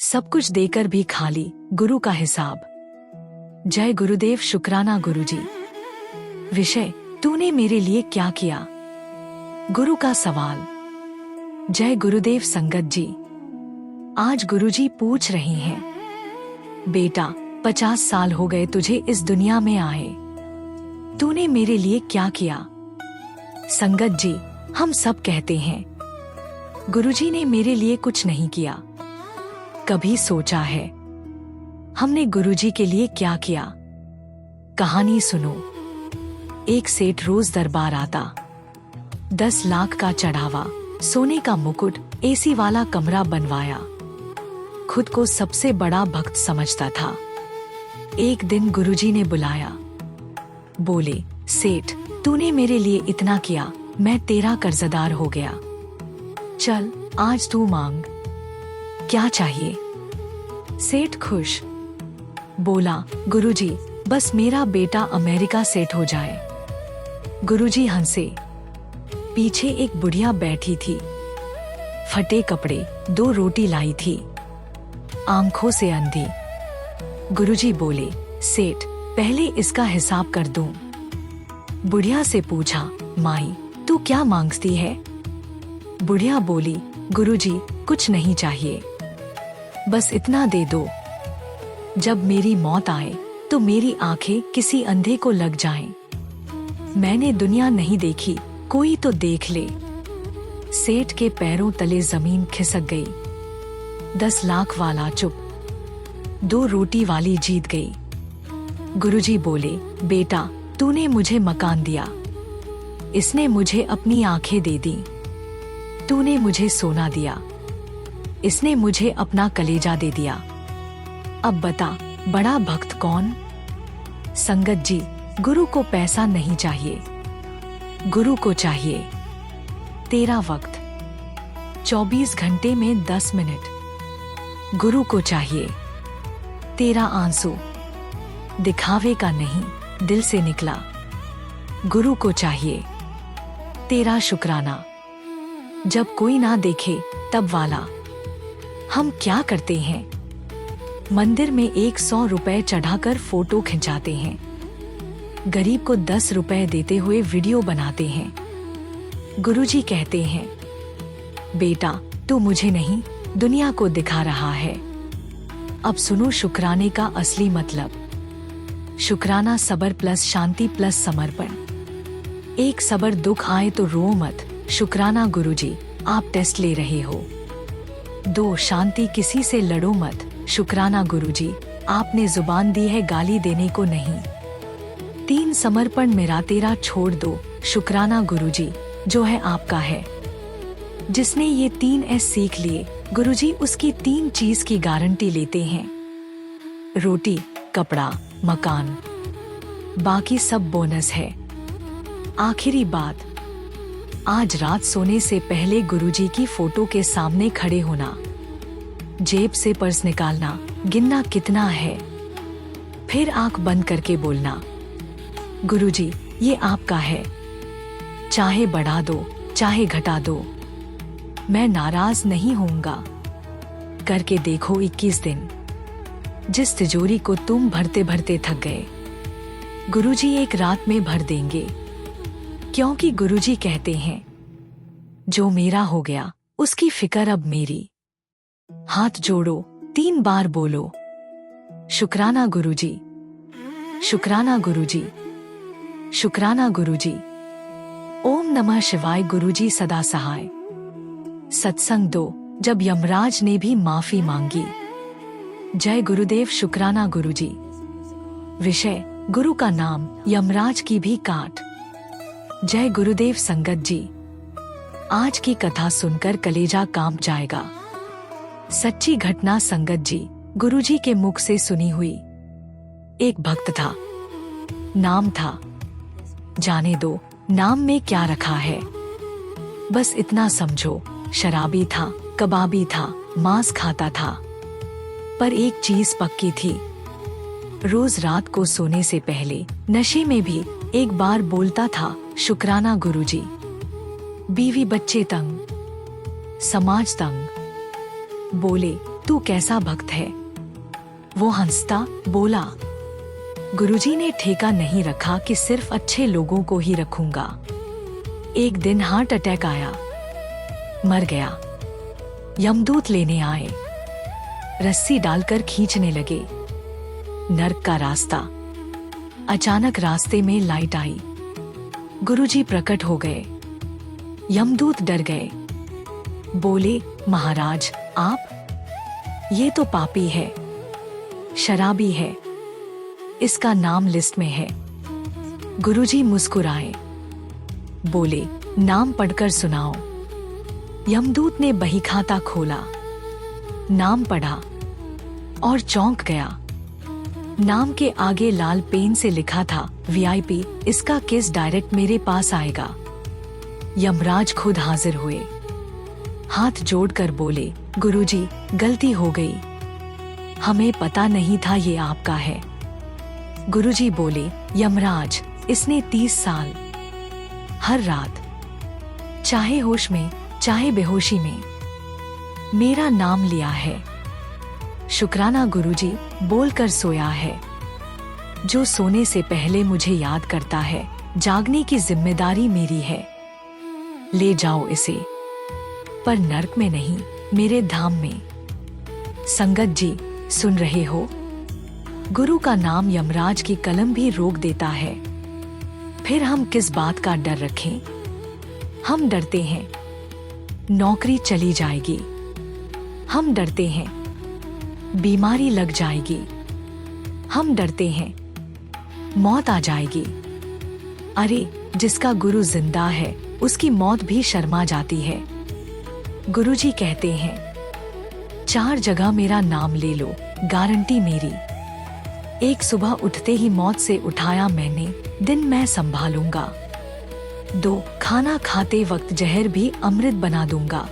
सब कुछ देकर भी खाली गुरु का हिसाब। जय गुरुदेव शुक्राना गुरुजी। विषय, तूने मेरे लिए क्या किया। गुरु का सवाल। जय गुरुदेव संगत जी। आज गुरुजी पूछ रहे हैं, बेटा 50 साल हो गए तुझे इस दुनिया में आए, तूने मेरे लिए क्या किया। संगत जी, हम सब कहते हैं गुरुजी ने मेरे लिए कुछ नहीं किया। कभी सोचा है हमने गुरुजी के लिए क्या किया। कहानी सुनो। एक सेठ रोज दरबार आता, 10 लाख का चढ़ावा, सोने का मुकुट, एसी वाला कमरा बनवाया। खुद को सबसे बड़ा भक्त समझता था। एक दिन गुरुजी ने बुलाया। बोले, सेठ तूने मेरे लिए इतना किया, मैं तेरा कर्जदार हो गया। चल आज तू मांग, क्या चाहिए। सेठ खुश। बोला, गुरुजी बस मेरा बेटा अमेरिका सेट हो जाए। गुरुजी हंसे। पीछे एक बुढ़िया बैठी थी, फटे कपड़े, 2 रोटी लाई थी, आंखों से अंधी। गुरुजी बोले, सेठ पहले इसका हिसाब कर दूं। बुढ़िया से पूछा, माई तू क्या मांगती है। बुढ़िया बोली, गुरुजी कुछ नहीं चाहिए, बस इतना दे दो, जब मेरी मौत आए तो मेरी आंखें किसी अंधे को लग जाएं। मैंने दुनिया नहीं देखी, कोई तो देख ले। सेठ के पैरों तले जमीन खिसक गई। 10 लाख वाला चुप, 2 रोटी वाली जीत गई। गुरुजी बोले, बेटा तूने मुझे मकान दिया, इसने मुझे अपनी आंखें दे दी। तूने मुझे सोना दिया, इसने मुझे अपना कलेजा दे दिया। अब बता बड़ा भक्त कौन। संगत जी, गुरु को पैसा नहीं चाहिए, गुरु को चाहिए तेरा वक्त, 24 घंटे में 10 मिनट। गुरु को चाहिए तेरा आंसू, दिखावे का नहीं, दिल से निकला। गुरु को चाहिए तेरा शुक्राना, जब कोई ना देखे तब वाला। हम क्या करते हैं, मंदिर में 100 रुपए चढ़ाकर फोटो खिंचाते हैं, गरीब को 10 रुपए देते हुए वीडियो बनाते हैं। गुरुजी कहते हैं, बेटा तू मुझे नहीं दुनिया को दिखा रहा है। अब सुनो शुक्राने का असली मतलब। शुक्राना सबर प्लस शांति प्लस समर्पण। एक सबर दुख आए तो रो मत, शुक्राना गुरुजी आप टेस्ट ले रहे हो। 2 शांति किसी से लड़ो मत, शुक्राना गुरुजी आपने जुबान दी है गाली देने को नहीं। 3 समर्पण मेरा तेरा छोड़ दो, शुक्राना गुरुजी जो है आपका है। जिसने ये 3 एस सीख लिए, गुरुजी उसकी 3 चीज की गारंटी लेते हैं, रोटी, कपड़ा, मकान, बाकी सब बोनस है। आखिरी बात, आज रात सोने से पहले गुरुजी की फोटो के सामने खड़े होना, जेब से पर्स निकालना, गिनना कितना है, फिर आंख बंद करके बोलना, गुरुजी ये आपका है, चाहे बढ़ा दो चाहे घटा दो, मैं नाराज नहीं होऊंगा। करके देखो 21 दिन। जिस तिजोरी को तुम भरते भरते थक गए, गुरुजी एक रात में भर देंगे। क्योंकि गुरुजी कहते हैं, जो मेरा हो गया उसकी फिक्र अब मेरी। हाथ जोड़ो, 3 बार बोलो, शुक्राना गुरुजी, शुक्राना गुरुजी, शुक्राना गुरुजी। ओम नमः शिवाय। गुरुजी सदा सहाय। सत्संग 2, जब यमराज ने भी माफी मांगी। जय गुरुदेव शुक्राना गुरुजी। विषय, गुरु का नाम, यमराज की भी काट। जय गुरुदेव संगत जी। आज की कथा सुनकर कलेजा कांप जाएगा। सच्ची घटना संगत जी, गुरुजी के मुख से सुनी हुई। एक भक्त था, नाम था, जाने दो नाम में क्या रखा है, बस इतना समझो, शराबी था, कबाबी था, मांस खाता था। पर एक चीज पक्की थी, रोज रात को सोने से पहले नशे में भी एक बार बोलता था, शुक्राना गुरुजी। बीवी बच्चे तंग, समाज तंग, बोले तू कैसा भक्त है। वो हंसता बोला, गुरुजी ने ठेका नहीं रखा कि सिर्फ अच्छे लोगों को ही रखूंगा। एक दिन हार्ट अटैक आया, मर गया। यमदूत लेने आए, रस्सी डालकर खींचने लगे। नर्क का रास्ता। अचानक रास्ते में लाइट आई, गुरुजी प्रकट हो गए। यमदूत डर गए, बोले, महाराज आप? ये तो पापी है, शराबी है, इसका नाम लिस्ट में है। गुरुजी मुस्कुराए, बोले, नाम पढ़कर सुनाओ। यमदूत ने बही खाता खोला, नाम पढ़ा और चौंक गया। नाम के आगे लाल पेन से लिखा था, VIP, इसका केस डायरेक्ट मेरे पास आएगा। यमराज खुद हाजिर हुए, हाथ जोड़कर बोले, गुरुजी गलती हो गई, हमें पता नहीं था ये आपका है। गुरुजी बोले, यमराज इसने 30 साल हर रात, चाहे होश में चाहे बेहोशी में, मेरा नाम लिया है। शुक्राना गुरुजी बोलकर सोया है। जो सोने से पहले मुझे याद करता है, जागने की जिम्मेदारी मेरी है। ले जाओ इसे, पर नर्क में नहीं, मेरे धाम में। संगत जी सुन रहे हो? गुरु का नाम यमराज की कलम भी रोक देता है। फिर हम किस बात का डर रखें? हम डरते हैं नौकरी चली जाएगी, हम डरते हैं बीमारी लग जाएगी, हम डरते हैं मौत आ जाएगी। अरे जिसका गुरु जिंदा है उसकी मौत भी शर्मा जाती है। गुरुजी कहते हैं, 4 जगह मेरा नाम ले लो, गारंटी मेरी। 1 सुबह उठते ही मौत से उठाया मैंने, दिन मैं संभालूंगा। 2 खाना खाते वक्त जहर भी अमृत बना दूंगा।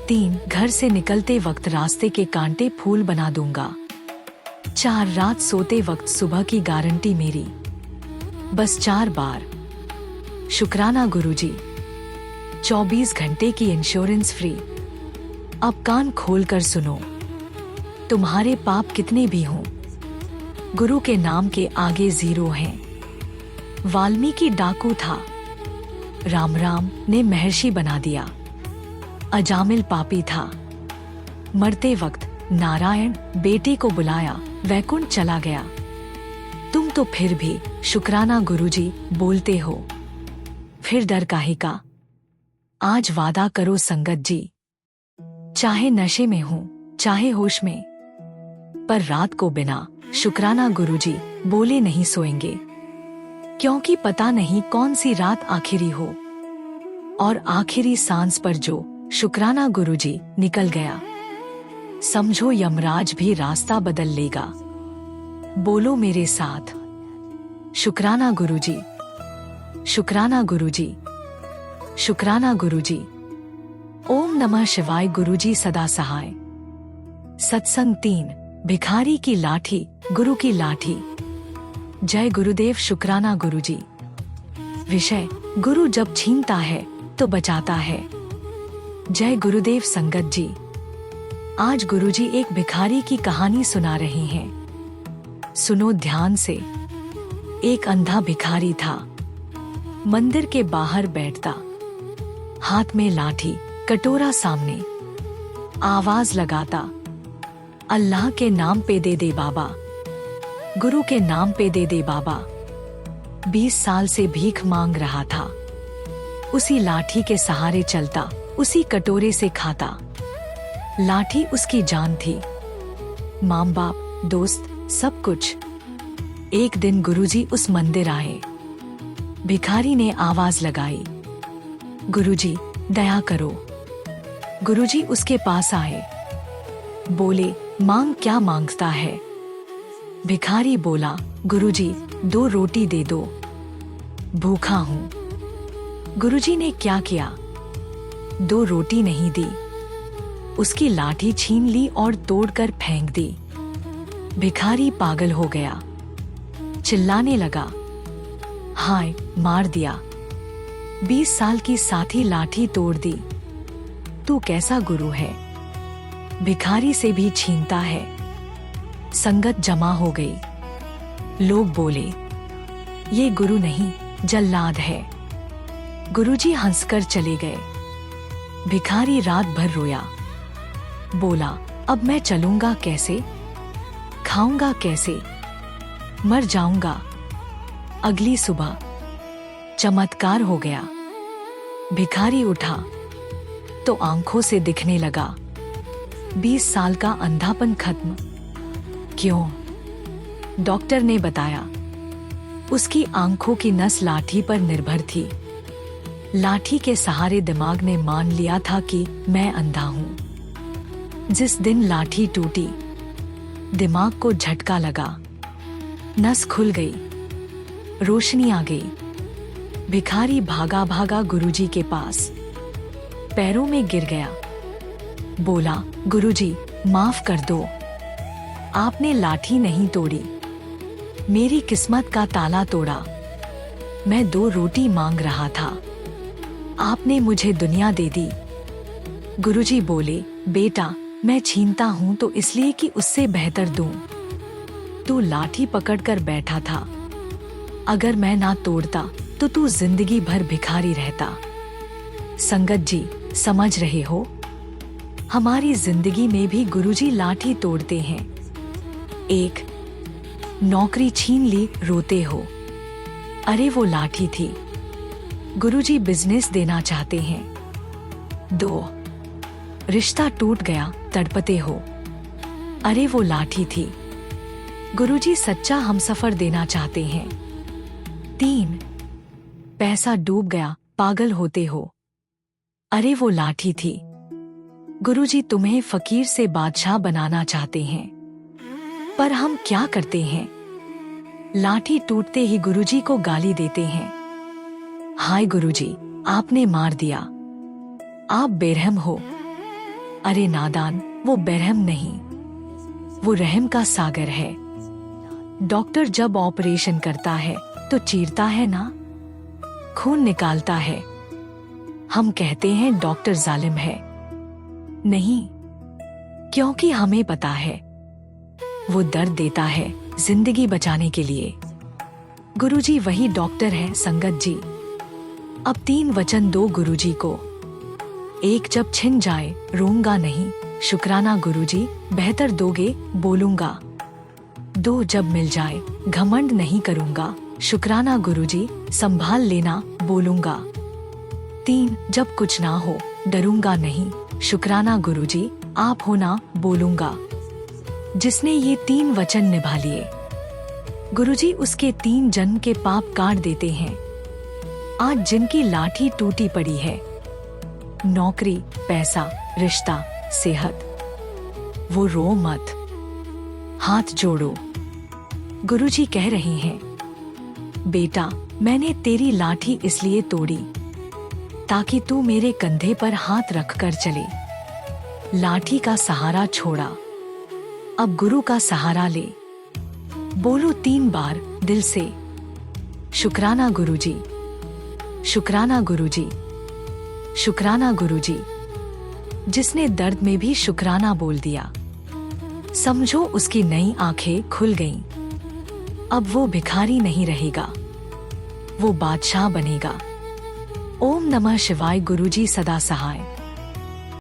3 घर से निकलते वक्त रास्ते के कांटे फूल बना दूंगा। 4 रात सोते वक्त सुबह की गारंटी मेरी। बस 4 बार। शुक्राना गुरुजी। 24 घंटे की इंश्योरेंस फ्री। अब कान खोलकर सुनो, तुम्हारे पाप कितने भी हों, गुरु के नाम के आगे 0 हैं। वाल्मीकि डाकू था, राम राम ने महर्षि बना दिया। अजामिल पापी था, मरते वक्त नारायण बेटे को बुलाया, वैकुंठ चला गया। तुम तो फिर भी शुक्राना गुरुजी बोलते हो, फिर डर काहे का? आज वादा करो संगत जी, चाहे नशे में हो चाहे होश में, पर रात को बिना शुक्राना गुरुजी बोले नहीं सोएंगे, क्योंकि पता नहीं कौन सी रात आखिरी हो। और आखिरी सांस पर जो शुक्राना गुरुजी निकल गया, समझो यमराज भी रास्ता बदल लेगा। बोलो मेरे साथ, शुक्राना गुरुजी, शुक्राना गुरुजी, शुक्राना गुरुजी। ओम नमः शिवाय। गुरुजी सदा सहाय। सत्संग 3, भिखारी की लाठी, गुरु की लाठी। जय गुरुदेव। शुक्राना गुरुजी। विषय, गुरु जब छीनता है तो बचाता है। जय गुरुदेव। संगत जी, आज गुरुजी एक भिखारी की कहानी सुना रहे हैं। सुनो ध्यान से। एक अंधा भिखारी था, मंदिर के बाहर बैठता, हाथ में लाठी, कटोरा सामने, आवाज लगाता, अल्लाह के नाम पे दे दे बाबा, गुरु के नाम पे दे दे बाबा। 20 साल से भीख मांग रहा था, उसी लाठी के सहारे चलता, उसी कटोरे से खाता। लाठी उसकी जान थी, माँ बाप, दोस्त, सब कुछ। एक दिन गुरुजी उस मंदिर आए। भिखारी ने आवाज लगाई, गुरुजी दया करो। गुरुजी उसके पास आए, बोले, मांग क्या मांगता है? भिखारी बोला, गुरुजी 2 रोटी दे दो, भूखा हूं। गुरुजी ने क्या किया? 2 रोटी नहीं दी, उसकी लाठी छीन ली और तोड़कर फेंक दी। भिखारी पागल हो गया, चिल्लाने लगा, हाय मार दिया, 20 साल की साथी लाठी तोड़ दी, तू कैसा गुरु है? भिखारी से भी छीनता है। संगत जमा हो गई। लोग बोले, ये गुरु नहीं, जल्लाद है। गुरुजी हंसकर चले गए। भिखारी रात भर रोया। बोला, अब मैं चलूंगा कैसे, खाऊंगा कैसे, मर जाऊंगा। अगली सुबह चमत्कार हो गया। भिखारी उठा तो आंखों से दिखने लगा। 20 साल का अंधापन खत्म। क्यों? डॉक्टर ने बताया, उसकी आंखों की नस लाठी पर निर्भर थी। लाठी के सहारे दिमाग ने मान लिया था कि मैं अंधा हूं। जिस दिन लाठी टूटी, दिमाग को झटका लगा। नस खुल गई, रोशनी आ गई। भिखारी भागा भागा गुरुजी के पास, पैरों में गिर गया। बोला, गुरुजी माफ कर दो, आपने लाठी नहीं तोड़ी, मेरी किस्मत का ताला तोड़ा। मैं 2 रोटी मांग रहा था, आपने मुझे दुनिया दे दी। गुरुजी बोले, बेटा मैं छीनता हूं तो इसलिए कि उससे बेहतर दूं। तू लाठी पकड़कर बैठा था, अगर मैं ना तोड़ता तो तू जिंदगी भर भिखारी रहता। संगत जी, समझ रहे हो, हमारी जिंदगी में भी गुरुजी लाठी तोड़ते हैं। 1, नौकरी छीन ली, रोते हो, अरे वो लाठी थी। गुरुजी बिजनेस देना चाहते हैं। 2, रिश्ता टूट गया, तड़पते हो, अरे वो लाठी थी। गुरुजी सच्चा हमसफर देना चाहते हैं। 3, पैसा डूब गया, पागल होते हो, अरे वो लाठी थी। गुरुजी तुम्हें फकीर से बादशाह बनाना चाहते हैं। पर हम क्या करते हैं? लाठी टूटते ही गुरुजी को गाली देते हैं। हाय गुरुजी, आपने मार दिया, आप बेरहम हो। अरे नादान, वो बेरहम नहीं, वो रहम का सागर है। डॉक्टर जब ऑपरेशन करता है तो चीरता है ना, खून निकालता है। हम कहते हैं डॉक्टर जालिम है। नहीं, क्योंकि हमें पता है वो दर्द देता है जिंदगी बचाने के लिए। गुरुजी वही डॉक्टर है। संगत जी, अब 3 वचन दो गुरुजी को। 1, जब छिन जाए रोऊंगा नहीं, शुक्राना गुरुजी, बेहतर दोगे बोलूंगा। 2, जब मिल जाए घमंड नहीं करूंगा, शुक्राना गुरुजी, संभाल लेना बोलूंगा। 3, जब कुछ ना हो डरूंगा नहीं, शुक्राना गुरुजी, आप हो ना बोलूंगा। जिसने ये 3 वचन निभा लिए, गुरुजी उसके 3 जन्म के पाप काट देते हैं। आज जिनकी लाठी टूटी पड़ी है, नौकरी, पैसा, रिश्ता, सेहत, वो रो मत, हाथ जोड़ो। गुरुजी कह रहे हैं, बेटा मैंने तेरी लाठी इसलिए तोड़ी ताकि तू मेरे कंधे पर हाथ रखकर चले। लाठी का सहारा छोड़ा, अब गुरु का सहारा ले। बोलो 3 बार दिल से, शुक्राना गुरुजी, शुक्राना गुरुजी, शुक्राना गुरुजी। जिसने दर्द में भी शुक्राना बोल दिया, समझो उसकी नई आंखें खुल गईं। अब वो भिखारी नहीं रहेगा, वो बादशाह बनेगा। ओम नमः शिवाय। गुरुजी सदा सहाय।